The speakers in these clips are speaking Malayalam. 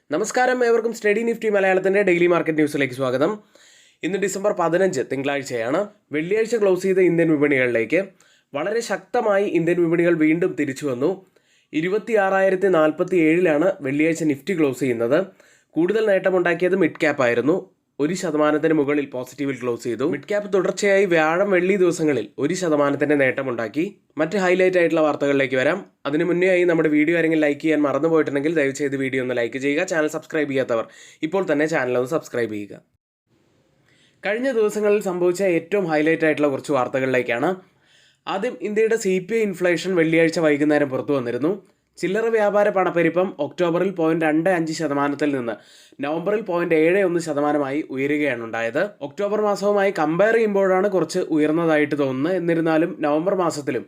നമസ്കാരം, ഏവർക്കും സ്റ്റഡി നിഫ്റ്റി മലയാളത്തിൻ്റെ ഡെയിലി മാർക്കറ്റ് ന്യൂസിലേക്ക് സ്വാഗതം. ഇന്ന് ഡിസംബർ 15 തിങ്കളാഴ്ചയാണ്. വെള്ളിയാഴ്ച ക്ലോസ് ചെയ്ത ഇന്ത്യൻ വിപണികളിലേക്ക് വളരെ ശക്തമായി ഇന്ത്യൻ വിപണികൾ വീണ്ടും തിരിച്ചു വന്നു. 26,047 വെള്ളിയാഴ്ച നിഫ്റ്റി ക്ലോസ് ചെയ്യുന്നത്. കൂടുതൽ നേട്ടമുണ്ടാക്കിയത് മിഡ് ക്യാപ്പ് ആയിരുന്നു. 1% മുകളിൽ പോസിറ്റീവിൽ ക്ലോസ് ചെയ്തു. മിഡ് ക്യാപ്പ് തുടർച്ചയായി വ്യാഴം വെള്ളി ദിവസങ്ങളിൽ 1% നേട്ടമുണ്ടാക്കി. മറ്റ് ഹൈലൈറ്റ് ആയിട്ടുള്ള വാർത്തകളിലേക്ക് വരാം. അതിന് മുന്നേ ആയി നമ്മുടെ വീഡിയോ ആരെങ്കിലും ലൈക്ക് ചെയ്യാൻ മറന്നു പോയിട്ടുണ്ടെങ്കിൽ ദയവ് ചെയ്ത് വീഡിയോ ഒന്ന് ലൈക്ക് ചെയ്യുക. ചാനൽ സബ്സ്ക്രൈബ് ചെയ്യാത്തവർ ഇപ്പോൾ തന്നെ ചാനൽ ഒന്ന് സബ്സ്ക്രൈബ് ചെയ്യുക. കഴിഞ്ഞ ദിവസങ്ങളിൽ സംഭവിച്ച ഏറ്റവും ഹൈലൈറ്റ് ആയിട്ടുള്ള കുറച്ച് വാർത്തകളിലേക്കാണ്. ആദ്യം ഇന്ത്യയുടെ CPI ഇൻഫ്ലേഷൻ വെള്ളിയാഴ്ച വൈകുന്നേരം പുറത്തു വന്നിരുന്നു. ചില്ലറ വ്യാപാര പണപ്പെരുപ്പം ഒക്ടോബറിൽ 0.25% നിന്ന് നവംബറിൽ 0.71% ഉയരുകയാണ് ഉണ്ടായത്. ഒക്ടോബർ മാസവുമായി കമ്പയർ ചെയ്യുമ്പോഴാണ് കുറച്ച് ഉയർന്നതായിട്ട് തോന്നുന്നത്. എന്നിരുന്നാലും നവംബർ മാസത്തിലും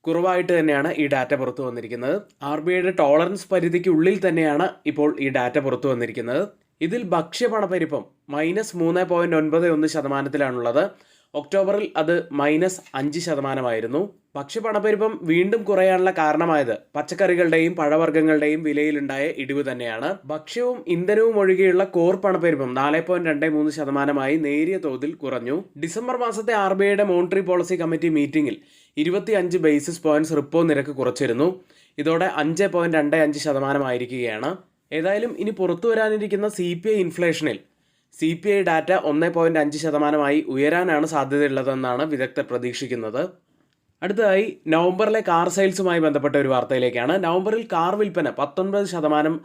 കുറവായിട്ട് തന്നെയാണ് ഈ ഡാറ്റ പുറത്തു വന്നിരിക്കുന്നത്. RBIയുടെ ടോളറൻസ് പരിധിക്ക് ഉള്ളിൽ തന്നെയാണ് ഇപ്പോൾ ഈ ഡാറ്റ പുറത്തു വന്നിരിക്കുന്നത്. ഇതിൽ ഭക്ഷ്യപണപ്പെരുപ്പം -3.91%. ഒക്ടോബറിൽ അത് -5% ഭക്ഷ്യപണപ്പെരുപ്പം വീണ്ടും കുറയാനുള്ള കാരണമായത് പച്ചക്കറികളുടെയും പഴവർഗ്ഗങ്ങളുടെയും വിലയിലുണ്ടായ ഇടിവ് തന്നെയാണ്. ഭക്ഷ്യവും ഇന്ധനവും ഒഴികെയുള്ള കോർ പണപ്പെരുപ്പം 4.23% നേരിയ തോതിൽ കുറഞ്ഞു. ഡിസംബർ മാസത്തെ RBIയുടെ മോണിറ്ററി പോളിസി കമ്മിറ്റി മീറ്റിംഗിൽ 25 ബേസിസ് പോയിന്റ്സ് റിപ്പോ നിരക്ക് കുറച്ചിരുന്നു. ഇതോടെ 5.25% ആയിരിക്കുകയാണ്. ഏതായാലും ഇനി പുറത്തു വരാനിരിക്കുന്ന CPI ഇൻഫ്ലേഷനിൽ CPI ഡാറ്റ 1.5% ഉയരാനാണ് സാധ്യതയുള്ളതെന്നാണ് വിദഗ്ധർ പ്രതീക്ഷിക്കുന്നത്. അടുത്തതായി നവംബറിലെ കാർ സെയിൽസുമായി ബന്ധപ്പെട്ട ഒരു വാർത്തയിലേക്കാണ്. നവംബറിൽ കാർ വിൽപ്പന 19%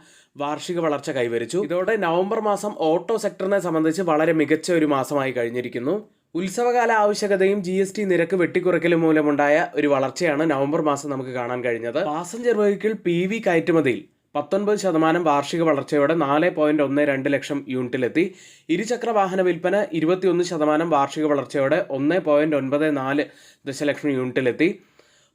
വാർഷിക വളർച്ച കൈവരിച്ചു. ഇതോടെ നവംബർ മാസം ഓട്ടോ സെക്ടറിനെ സംബന്ധിച്ച് വളരെ മികച്ച ഒരു മാസമായി കഴിഞ്ഞിരിക്കുന്നു. ഉത്സവകാല ആവശ്യകതയും GST നിരക്ക് വെട്ടിക്കുറയ്ക്കലും മൂലമുണ്ടായ ഒരു വളർച്ചയാണ് നവംബർ മാസം നമുക്ക് കാണാൻ കഴിഞ്ഞത്. പാസഞ്ചർ വെഹിക്കിൾ PV കയറ്റുമതിയിൽ 19% വാർഷിക വളർച്ചയോടെ 4.12 ലക്ഷം യൂണിറ്റിലെത്തി. ഇരുചക്ര വാഹന വിൽപ്പന 21% വാർഷിക വളർച്ചയോടെ 1.94 ദശലക്ഷം യൂണിറ്റിലെത്തി.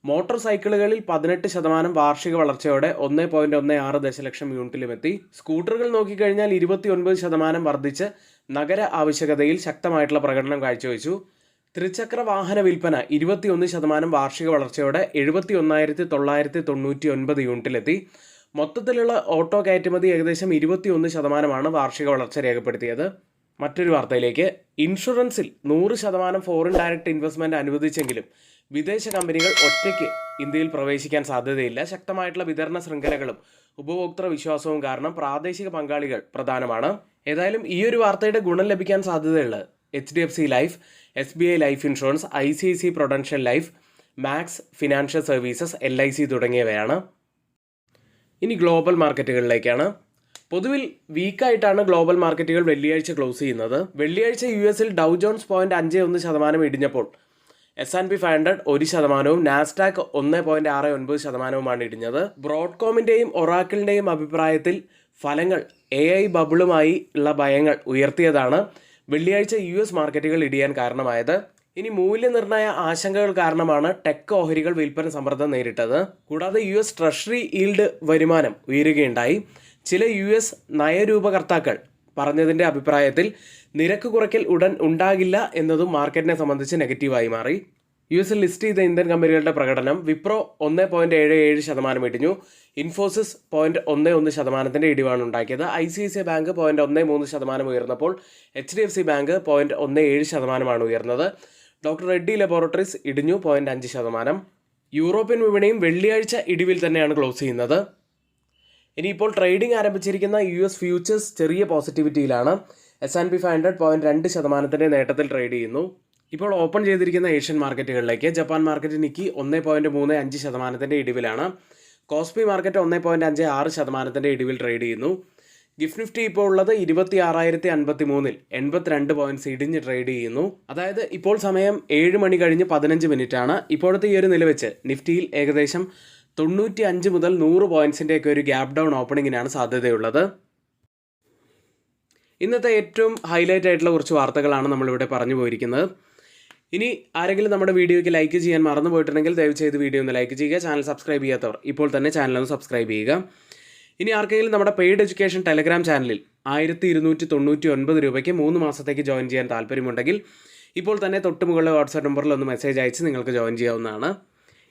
മോട്ടോർ സൈക്കിളുകളിൽ 18% വാർഷിക വളർച്ചയോടെ 1.16 ദശലക്ഷം യൂണിറ്റിലുമെത്തി. സ്കൂട്ടറുകൾ നോക്കിക്കഴിഞ്ഞാൽ 29% വർദ്ധിച്ച് നഗര ആവശ്യകതയിൽ ശക്തമായിട്ടുള്ള പ്രകടനം കാഴ്ചവെച്ചു. ത്രിചക്ര വാഹന വിൽപ്പന 21% വാർഷിക വളർച്ചയോടെ 71,999 യൂണിറ്റിലെത്തി. മൊത്തത്തിലുള്ള ഓട്ടോ കയറ്റുമതി ഏകദേശം 21% വാർഷിക വളർച്ച രേഖപ്പെടുത്തിയത്. മറ്റൊരു വാർത്തയിലേക്ക്. ഇൻഷുറൻസിൽ 100% ഫോറിൻ ഡയറക്റ്റ് ഇൻവെസ്റ്റ്മെന്റ് അനുവദിച്ചെങ്കിലും വിദേശ കമ്പനികൾ ഒറ്റയ്ക്ക് ഇന്ത്യയിൽ പ്രവേശിക്കാൻ സാധ്യതയില്ല. ശക്തമായിട്ടുള്ള വിതരണ ശൃംഖലകളും ഉപഭോക്തൃ വിശ്വാസവും കാരണം പ്രാദേശിക പങ്കാളികൾ പ്രധാനമാണ്. ഏതായാലും ഈ ഒരു വാർത്തയുടെ ഗുണം ലഭിക്കാൻ സാധ്യതയുള്ളത് HDFC life, SBI life insurance, ICICI Prudential life, Max Financial Services, LIC തുടങ്ങിയവയാണ്. ഇനി ഗ്ലോബൽ മാർക്കറ്റുകളിലേക്കാണ്. പൊതുവിൽ വീക്കായിട്ടാണ് ഗ്ലോബൽ മാർക്കറ്റുകൾ വെള്ളിയാഴ്ച ക്ലോസ് ചെയ്യുന്നത്. വെള്ളിയാഴ്ച US ഡൗ ജോൺസ് 0.51% ഇടിഞ്ഞപ്പോൾ S&P 500 1%, നാസ്ഡാക്ക് 1.69% ഇടിഞ്ഞത്. ബ്രോഡ്കോമിൻ്റെയും ഒറാക്കിളിൻ്റെയും അഭിപ്രായത്തിൽ ഫലങ്ങൾ AI ബബിളുമായി ഉള്ള ഭയങ്ങൾ ഉയർത്തിയതാണ് വെള്ളിയാഴ്ച US മാർക്കറ്റുകൾ ഇടിയാൻ കാരണമായത്. ഇനി മൂല്യനിർണ്ണയ ആശങ്കകൾ കാരണമാണ് ടെക് ഓഹരികൾ വിൽപ്പന സമ്മർദ്ദം നേരിട്ടത്. കൂടാതെ US ട്രഷറി ഈൽഡ് വരുമാനം ഉയരുകയുണ്ടായി. ചില US നയരൂപകർത്താക്കൾ പറഞ്ഞതിൻ്റെ അഭിപ്രായത്തിൽ നിരക്ക് കുറയ്ക്കൽ ഉടൻ ഉണ്ടാകില്ല എന്നതും മാർക്കറ്റിനെ സംബന്ധിച്ച് നെഗറ്റീവായി മാറി. US ലിസ്റ്റ് ചെയ്ത ഇന്ത്യൻ കമ്പനികളുടെ പ്രകടനം. വിപ്രോ 1.77% ഇടിഞ്ഞു. ഇൻഫോസിസ് 0.11% ഇടിവാണ് ഉണ്ടാക്കിയത്. ICICI ബാങ്ക് 0.13% ഉയർന്നപ്പോൾ HDFC ബാങ്ക് 0.17% ഉയർന്നത്. ഡോക്ടർ റെഡ്ഡി ലബോറട്ടറീസ് ഇടിഞ്ഞു 0.5%. യൂറോപ്യൻ വിപണിയും വെള്ളിയാഴ്ച ഇടിവിൽ തന്നെയാണ് ക്ലോസ് ചെയ്യുന്നത്. ഇനിയിപ്പോൾ ട്രേഡിംഗ് ആരംഭിച്ചിരിക്കുന്ന US ഫ്യൂച്ചേഴ്സ് ചെറിയ പോസിറ്റിവിറ്റിയിലാണ്. S&P 500 0.2% നേട്ടത്തിൽ ട്രേഡ് ചെയ്യുന്നു. ഇപ്പോൾ ഓപ്പൺ ചെയ്തിരിക്കുന്ന ഏഷ്യൻ മാർക്കറ്റുകളിലേക്ക്. ജപ്പാൻ മാർക്കറ്റ് നിക്കി 1.35% ഇടിവിലാണ്. കോസ്പി മാർക്കറ്റ് 1.56% ഇടിവിൽ ട്രേഡ് ചെയ്യുന്നു. ഗിഫ്റ്റ് നിഫ്റ്റി ഇപ്പോൾ ഉള്ളത് 26,053 82 പോയിന്റ്സ് ഇടിഞ്ഞ് ട്രേഡ് ചെയ്യുന്നു. അതായത് ഇപ്പോൾ സമയം 7 മണി കഴിഞ്ഞ് 15 മിനിറ്റാണ്. ഇപ്പോഴത്തെ ഈ ഒരു നില വെച്ച് നിഫ്റ്റിയിൽ ഏകദേശം 95 മുതൽ 100 പോയിന്റ്സിൻ്റെയൊക്കെ ഒരു ഗ്യാപ് ഡൗൺ ഓപ്പണിങ്ങിനാണ് സാധ്യതയുള്ളത്. ഇന്നത്തെ ഏറ്റവും ഹൈലൈറ്റ് ആയിട്ടുള്ള കുറച്ച് വാർത്തകളാണ് നമ്മളിവിടെ പറഞ്ഞു പോയിരിക്കുന്നത്. ഇനി ആരെങ്കിലും നമ്മുടെ വീഡിയോയ്ക്ക് ലൈക്ക് ചെയ്യാൻ മറന്നു പോയിട്ടുണ്ടെങ്കിൽ ദയവ് ചെയ്ത് വീഡിയോ ഒന്ന് ലൈക്ക് ചെയ്യുക. ചാനൽ സബ്സ്ക്രൈബ് ചെയ്യാത്തവർ ഇപ്പോൾ തന്നെ ചാനൽ ഒന്ന് സബ്സ്ക്രൈബ് ചെയ്യുക. ഇനി ആർക്കെങ്കിലും നമ്മുടെ പെയ്ഡ് എഡ്യൂക്കേഷൻ ടെലഗ്രാം ചാനലിൽ 1299 രൂപയ്ക്ക് 3 മാസത്തേക്ക് ജോയിൻ ചെയ്യാൻ താല്പര്യമുണ്ടെങ്കിൽ ഇപ്പോൾ തന്നെ തൊട്ട് മുകളിലെ വാട്സാപ്പ് നമ്പറിൽ ഒന്ന് മെസ്സേജ് അയച്ച് നിങ്ങൾക്ക് ജോയിൻ ചെയ്യാവുന്നതാണ്.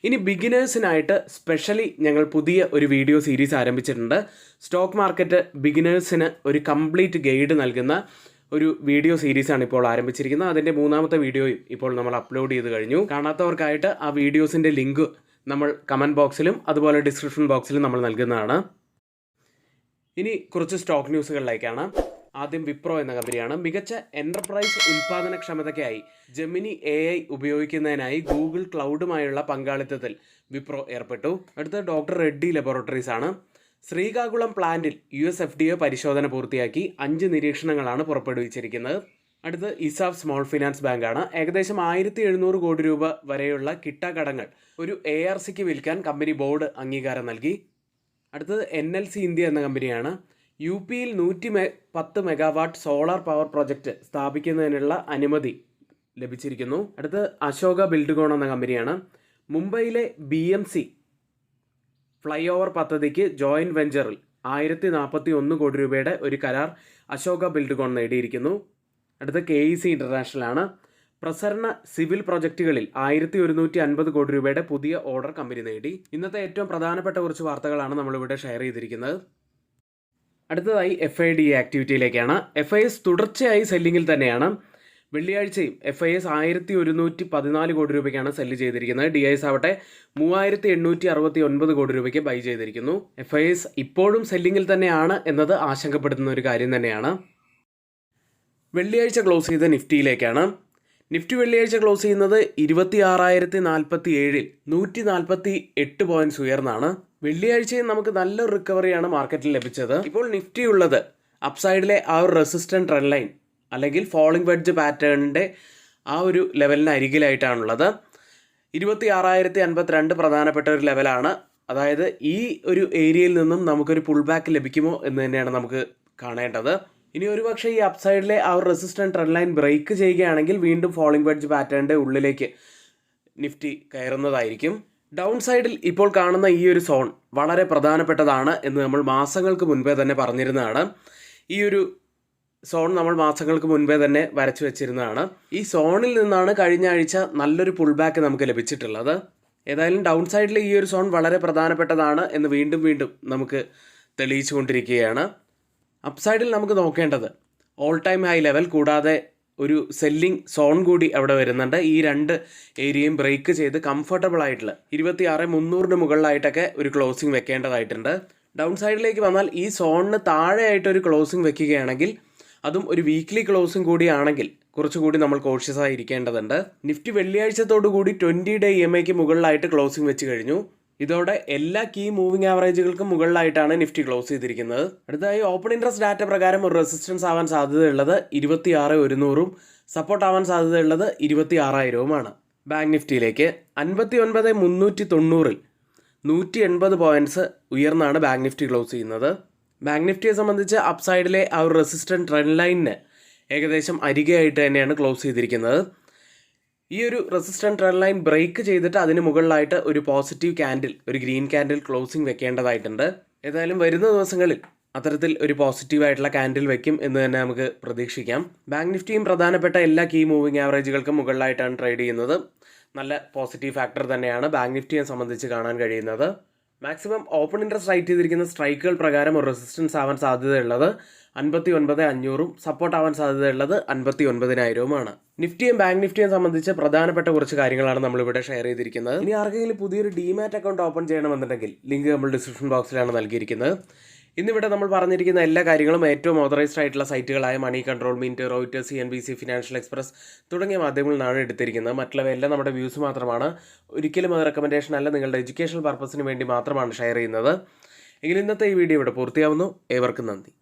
ഇനി ബിഗിനേഴ്സിനായിട്ട് സ്പെഷ്യലി ഞങ്ങൾ പുതിയ ഒരു വീഡിയോ സീരീസ് ആരംഭിച്ചിട്ടുണ്ട്. സ്റ്റോക്ക് മാർക്കറ്റ് ബിഗിനേഴ്സിന് ഒരു കംപ്ലീറ്റ് ഗൈഡ് നൽകുന്ന ഒരു വീഡിയോ സീരീസാണ് ഇപ്പോൾ ആരംഭിച്ചിരിക്കുന്നത്. അതിൻ്റെ 3ാമത്തെ വീഡിയോയും ഇപ്പോൾ നമ്മൾ അപ്ലോഡ് ചെയ്ത് കഴിഞ്ഞു. കാണാത്തവർക്കായിട്ട് ആ വീഡിയോസിൻ്റെ ലിങ്ക് നമ്മൾ കമൻറ്റ് ബോക്സിലും അതുപോലെ ഡിസ്ക്രിപ്ഷൻ ബോക്സിലും നമ്മൾ നൽകുന്നതാണ്. ഇനി കുറച്ച് സ്റ്റോക്ക് ന്യൂസുകളിലേക്കാണ്. ആദ്യം വിപ്രോ എന്ന കമ്പനിയാണ്. മികച്ച എൻ്റർപ്രൈസ് ഉൽപ്പാദനക്ഷമതയ്ക്കായി ജെമിനി AI ഉപയോഗിക്കുന്നതിനായി ഗൂഗിൾ ക്ലൗഡുമായുള്ള പങ്കാളിത്തത്തിൽ വിപ്രോ ഏർപ്പെട്ടു. അടുത്ത ഡോക്ടർ റെഡ്ഡി ലബോറട്ടറീസ് ആണ്. ശ്രീകാകുളം പ്ലാന്റിൽ USFDA പരിശോധന പൂർത്തിയാക്കി 5 നിരീക്ഷണങ്ങളാണ് പുറപ്പെടുവിച്ചിരിക്കുന്നത്. അടുത്ത് ഇസാഫ് സ്മോൾ ഫിനാൻസ് ബാങ്കാണ്. ഏകദേശം 1700 കോടി രൂപ വരെയുള്ള കിട്ടാക്കടങ്ങൾ ഒരു ARCക്ക് വിൽക്കാൻ കമ്പനി ബോർഡ് അംഗീകാരം നൽകി. അടുത്തത് NLC ഇന്ത്യ എന്ന കമ്പനിയാണ്. UP 110 megawatt solar power project സ്ഥാപിക്കുന്നതിനുള്ള അനുമതി ലഭിച്ചിരിക്കുന്നു. അടുത്ത് അശോക ബിൽഡ്കോൺ എന്ന കമ്പനിയാണ്. മുംബൈയിലെ BMC ഫ്ലൈ ഓവർ പദ്ധതിക്ക് ജോയിൻറ്റ് വെഞ്ചറിൽ 1041 കോടി രൂപയുടെ ഒരു കരാർ അശോക ബിൽഡ്കോൺ നേടിയിരിക്കുന്നു. അടുത്ത KEC ഇൻ്റർനാഷണൽ ആണ്. പ്രസരണ സിവിൽ പ്രൊജക്റ്റുകളിൽ 1150 കോടി രൂപയുടെ പുതിയ ഓർഡർ കമ്പനി നേടി. ഇന്നത്തെ ഏറ്റവും പ്രധാനപ്പെട്ട കുറച്ച് വാർത്തകളാണ് നമ്മളിവിടെ ഷെയർ ചെയ്തിരിക്കുന്നത്. അടുത്തതായി FIDA ആക്ടിവിറ്റിയിലേക്കാണ്. FIS തുടർച്ചയായി സെല്ലിങ്ങിൽ തന്നെയാണ്. വെള്ളിയാഴ്ചയും FIS 1114 കോടി രൂപയ്ക്കാണ് സെല്ല് ചെയ്തിരിക്കുന്നത്. DIS ആവട്ടെ 3869 കോടി രൂപയ്ക്ക് ബൈ ചെയ്തിരിക്കുന്നു. FIS ഇപ്പോഴും സെല്ലിങ്ങിൽ തന്നെയാണ് എന്നത് ആശങ്കപ്പെടുത്തുന്ന ഒരു കാര്യം തന്നെയാണ്. വെള്ളിയാഴ്ച ക്ലോസ് ചെയ്ത നിഫ്റ്റിയിലേക്കാണ്. നിഫ്റ്റി വെള്ളിയാഴ്ച ക്ലോസ് ചെയ്യുന്നത് 26,047 148 പോയിന്റ്സ് ഉയർന്നാണ്. വെള്ളിയാഴ്ചയും നമുക്ക് നല്ലൊരു റിക്കവറിയാണ് മാർക്കറ്റിൽ ലഭിച്ചത്. ഇപ്പോൾ നിഫ്റ്റി ഉള്ളത് അപ്സൈഡിലെ ആ ഒരു റെസിസ്റ്റന്റ് ട്രെൻഡ് ലൈൻ അല്ലെങ്കിൽ ഫോളിംഗ് വെഡ്ജ് പാറ്റേണിൻ്റെ ആ ഒരു ലെവലിന് അരികിലായിട്ടാണുള്ളത്. 26,052 പ്രധാനപ്പെട്ട ഒരു ലെവലാണ്. അതായത് ഈ ഒരു ഏരിയയിൽ നിന്നും നമുക്കൊരു പുൾ ബാക്ക് ലഭിക്കുമോ എന്ന് തന്നെയാണ് നമുക്ക് കാണേണ്ടത്. ഇനി ഒരുപക്ഷെ ഈ അപ്സൈഡിലെ ആ ഒരു റെസിസ്റ്റന്റ് ട്രെൻഡ് ലൈൻ ബ്രേക്ക് ചെയ്യുകയാണെങ്കിൽ വീണ്ടും ഫോളിംഗ് വെഡ്ജ് പാറ്റേണിൻ്റെ ഉള്ളിലേക്ക് നിഫ്റ്റി കയറുന്നതായിരിക്കും. ഡൗൺ സൈഡിൽ ഇപ്പോൾ കാണുന്ന ഈ ഒരു സോൺ വളരെ പ്രധാനപ്പെട്ടതാണ് എന്ന് നമ്മൾ മാസങ്ങൾക്ക് മുൻപേ തന്നെ പറഞ്ഞിരുന്നതാണ്. ഈ ഒരു സോൺ നമ്മൾ മാസങ്ങൾക്ക് മുൻപേ തന്നെ വരച്ചു വെച്ചിരുന്നതാണ്. ഈ സോണിൽ നിന്നാണ് കഴിഞ്ഞ ആഴ്ച നല്ലൊരു പുൾ ബാക്ക് നമുക്ക് ലഭിച്ചിട്ടുള്ളത്. ഏതായാലും ഡൗൺ സൈഡിൽ ഈ ഒരു സോൺ വളരെ പ്രധാനപ്പെട്ടതാണ് എന്ന് വീണ്ടും നമുക്ക് തെളിയിച്ചു കൊണ്ടിരിക്കുകയാണ്. അപ്സൈഡിൽ നമുക്ക് നോക്കേണ്ടത് ഓൾ ടൈം ഹൈ ലെവൽ കൂടാതെ ഒരു സെല്ലിംഗ് സോൺ കൂടി അവിടെ വരുന്നുണ്ട്. ഈ രണ്ട് ഏരിയയും ബ്രേക്ക് ചെയ്ത് കംഫർട്ടബിൾ ആയിട്ടുള്ള 26,300 മുകളിലായിട്ടൊക്കെ ഒരു ക്ലോസിംഗ് വെക്കേണ്ടതായിട്ടുണ്ട്. ഡൗൺ സൈഡിലേക്ക് വന്നാൽ ഈ സോണിന് താഴെയായിട്ടൊരു ക്ലോസിംഗ് വെക്കുകയാണെങ്കിൽ, അതും ഒരു വീക്ക്ലി ക്ലോസിംഗ് കൂടിയാണെങ്കിൽ കുറച്ചുകൂടി നമ്മൾ കോഷ്യസ് ആയി ഇരിക്കേണ്ടതുണ്ട്. നിഫ്റ്റി വെള്ളിയാഴ്ചത്തോടു കൂടി 20 ഡേ EMAയ്ക്ക് മുകളിലായിട്ട് ക്ലോസിംഗ് വെച്ച് കഴിഞ്ഞു. ഇതോടെ എല്ലാ കീ മൂവിംഗ് ആവറേജുകൾക്കും മുകളിലായിട്ടാണ് നിഫ്റ്റി ക്ലോസ് ചെയ്തിരിക്കുന്നത്. അടുത്തതായി ഓപ്പൺ ഇൻട്രസ്റ്റ് ഡാറ്റ പ്രകാരം ഒരു റെസിസ്റ്റൻസ് ആവാൻ സാധ്യതയുള്ളത് 26,100 സപ്പോർട്ട് ആവാൻ സാധ്യതയുള്ളത് 26,000 ബാങ്ക് നിഫ്റ്റിയിലേക്ക് 59,390 180 പോയിന്റ്സ് ഉയർന്നാണ് ബാങ്ക് നിഫ്റ്റി ക്ലോസ് ചെയ്യുന്നത്. ബാങ്ക് നിഫ്റ്റിയെ സംബന്ധിച്ച് അപ്സൈഡിലെ ആ ഒരു റെസിസ്റ്റന്റ് ട്രെൻഡ് ലൈനിന് ഏകദേശം അരികെയായിട്ട് തന്നെയാണ് ക്ലോസ് ചെയ്തിരിക്കുന്നത്. ഈ ഒരു റെസിസ്റ്റന്റ് ട്രെൻഡ് ലൈൻ ബ്രേക്ക് ചെയ്തിട്ട് അതിന് മുകളിലായിട്ട് ഒരു പോസിറ്റീവ് ക്യാൻഡിൽ, ഒരു ഗ്രീൻ ക്യാൻഡിൽ ക്ലോസിംഗ് വെക്കേണ്ടതായിട്ടുണ്ട്. ഏതായാലും വരുന്ന ദിവസങ്ങളിൽ അത്തരത്തിൽ ഒരു പോസിറ്റീവായിട്ടുള്ള ക്യാൻഡിൽ വെക്കും എന്ന് തന്നെ നമുക്ക് പ്രതീക്ഷിക്കാം. ബാങ്ക് നിഫ്റ്റിയും പ്രധാനപ്പെട്ട എല്ലാ കീ മൂവിംഗ് ആവറേജുകൾക്കും മുകളിലായിട്ടാണ് ട്രേഡ് ചെയ്യുന്നത്. നല്ല പോസിറ്റീവ് ഫാക്ടർ തന്നെയാണ് ബാങ്ക് നിഫ്റ്റിയെ സംബന്ധിച്ച് കാണാൻ കഴിയുന്നത്. മാക്സിമം ഓപ്പൺ ഇൻട്രസ്റ്റ് റൈറ്റ് ചെയ്തിരിക്കുന്ന സ്ട്രൈക്കുകൾ പ്രകാരം ഒരു റെസിസ്റ്റൻസ് ആവാൻ സാധ്യതയുള്ളത് 59,500 സപ്പോർട്ട് ആവാൻ സാധ്യതയുള്ളത് 59,000 നിഫ്റ്റിയും ബാങ്ക് നിഫ്റ്റിയും സംബന്ധിച്ച് പ്രധാനപ്പെട്ട കുറച്ച് കാര്യങ്ങളാണ് നമ്മളിവിടെ ഷെയർ ചെയ്തിരിക്കുന്നത്. ഇനി ആർക്കെങ്കിലും പുതിയൊരു ഡിമാറ്റ് അക്കൗണ്ട് ഓപ്പൺ ചെയ്യണമെന്നുണ്ടെങ്കിൽ ലിങ്ക് നമ്മൾ ഡിസ്ക്രിപ്ഷൻ ബോക്സിലാണ് നൽകിയിരിക്കുന്നത്. ഇന്നിവിടെ നമ്മൾ പറഞ്ഞിരിക്കുന്ന എല്ലാ കാര്യങ്ങളും ഏറ്റവും ഓതറൈസ്ഡ് ആയിട്ടുള്ള സൈറ്റുകളായ Moneycontrol, Mint, Reuters, CNBC, Financial Express തുടങ്ങിയ മാധ്യമങ്ങളിൽ നിന്നാണ് എടുത്തിരിക്കുന്നത്. മറ്റുള്ളവയെല്ലാം നമ്മുടെ വ്യൂസ് മാത്രമാണ്. ഒരിക്കലും അത് റെക്കമെൻഡേഷൻ അല്ല, നിങ്ങളുടെ എഡ്യൂക്കേഷണൽ പർപ്പസിന് വേണ്ടി മാത്രമാണ് ഷെയർ ചെയ്യുന്നത്. എങ്കിൽ ഇന്നത്തെ ഈ വീഡിയോ ഇവിടെ പൂർത്തിയാവുന്നു. ഏവർക്കും നന്ദി.